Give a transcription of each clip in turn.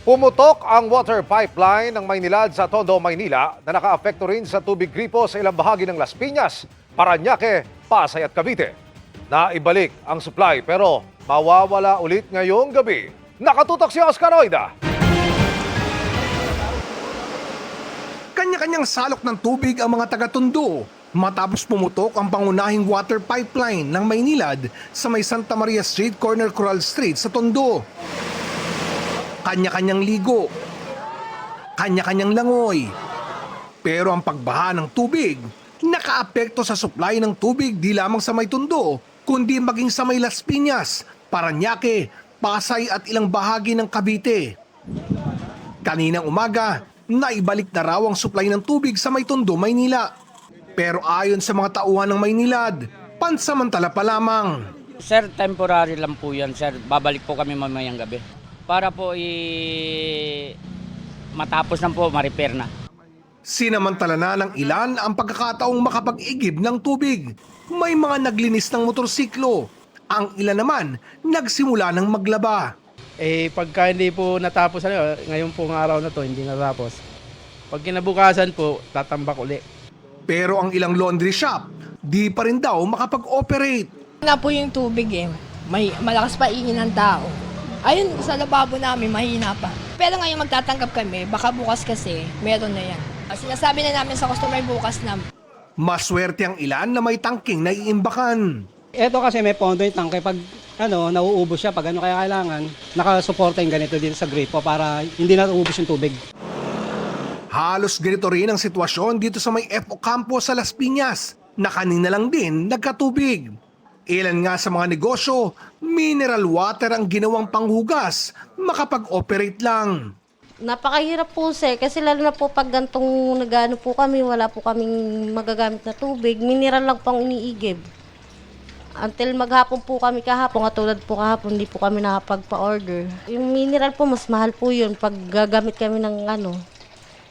Pumutok ang water pipeline ng Maynilad sa Tondo, Maynila na nakaapekto rin sa tubig gripo sa ilang bahagi ng Las Piñas, Parañaque, Pasay at Cavite. Naibalik ang supply pero mawawala ulit ngayong gabi. Nakatutok si Oscar Oida. Kanya-kanyang salok ng tubig ang mga taga-Tondo matapos pumutok ang pangunahing water pipeline ng Maynilad sa may Santa Maria Street, corner Coral Street sa Tondo. Kanya-kanyang ligo, kanya-kanyang langoy. Pero ang pagbaha ng tubig, nakaapekto sa supply ng tubig di lamang sa may Tondo, kundi maging sa may Las Piñas, Parañaque, Pasay at ilang bahagi ng Cavite. Kaninang umaga, naibalik na raw ang supply ng tubig sa may Tondo, Maynila. Pero ayon sa mga tauhan ng Maynilad, pansamantala pa lamang. Sir, temporary lang po yan, sir. Babalik po kami mamayang gabi. Para po matapos na po, ma-repair na. Sinamantala na ng ilan ang pagkakataong makapag-igib ng tubig. May mga naglinis ng motorsiklo. Ang ilan naman, nagsimula ng maglaba. Pagka hindi po natapos, ngayon pong araw na to, hindi natapos. Pag kinabukasan po, tatambak uli. Pero ang ilang laundry shop, di pa rin daw makapag-operate. Na po yung tubig may malakas pa ingin ng tao. Ayun, sa lababo namin, mahina pa. Pero ngayon magtatanggap kami, baka bukas kasi, meron na yan. Sinasabi na namin sa customer bukas na. Maswerte ang ilan na may tangking naiimbakan. Ito kasi may pondo yung tangke. Pag nauubos siya, pag kaya kailangan, nakasuporta yung ganito dito sa gripo para hindi na uubos yung tubig. Halos ganito rin ang sitwasyon dito sa may FO Campus sa Las Piñas na kanina lang din nagkatubig. Ilan nga sa mga negosyo, mineral water ang ginawang panghugas, makapag-operate lang. Napakahirap po sir, kasi lalo na po pag gantong nagano po kami, wala po kaming magagamit na tubig, mineral lang pang iniigib. Until maghapon po kami kahapon, katulad po kahapon, hindi po kami nakapagpa-order. Yung mineral po, mas mahal po yun pag gagamit kami ng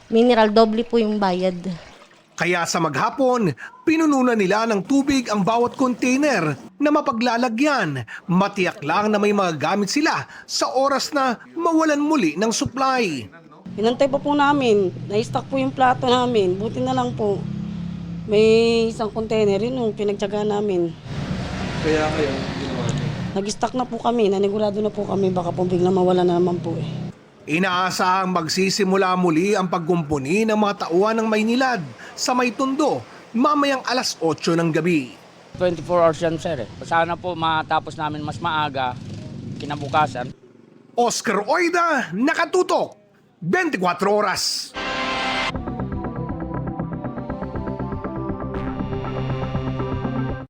mineral, doble po yung bayad. Kaya sa maghapon, pinununan nila ng tubig ang bawat container na mapaglalagyan. Matiyak lang na may mga gamit sila sa oras na mawalan muli ng supply. Inantay pa po namin, na-stock po yung plato namin. Buti na lang po, may isang container yun yung pinagtyaga namin. Kaya ngayon, ginawa niyo? Nag-stock na po kami, nanigurado na po kami, baka po biglang mawala na naman po Inaasahang magsisimula muli ang pagkumpuni ng mga tauhan ng Maynilad sa may Tondo mamayang alas 8 ng gabi. 24 hours yan, sir. Sana po matapos namin mas maaga, kinabukasan. Oscar Oida, nakatutok, 24 oras.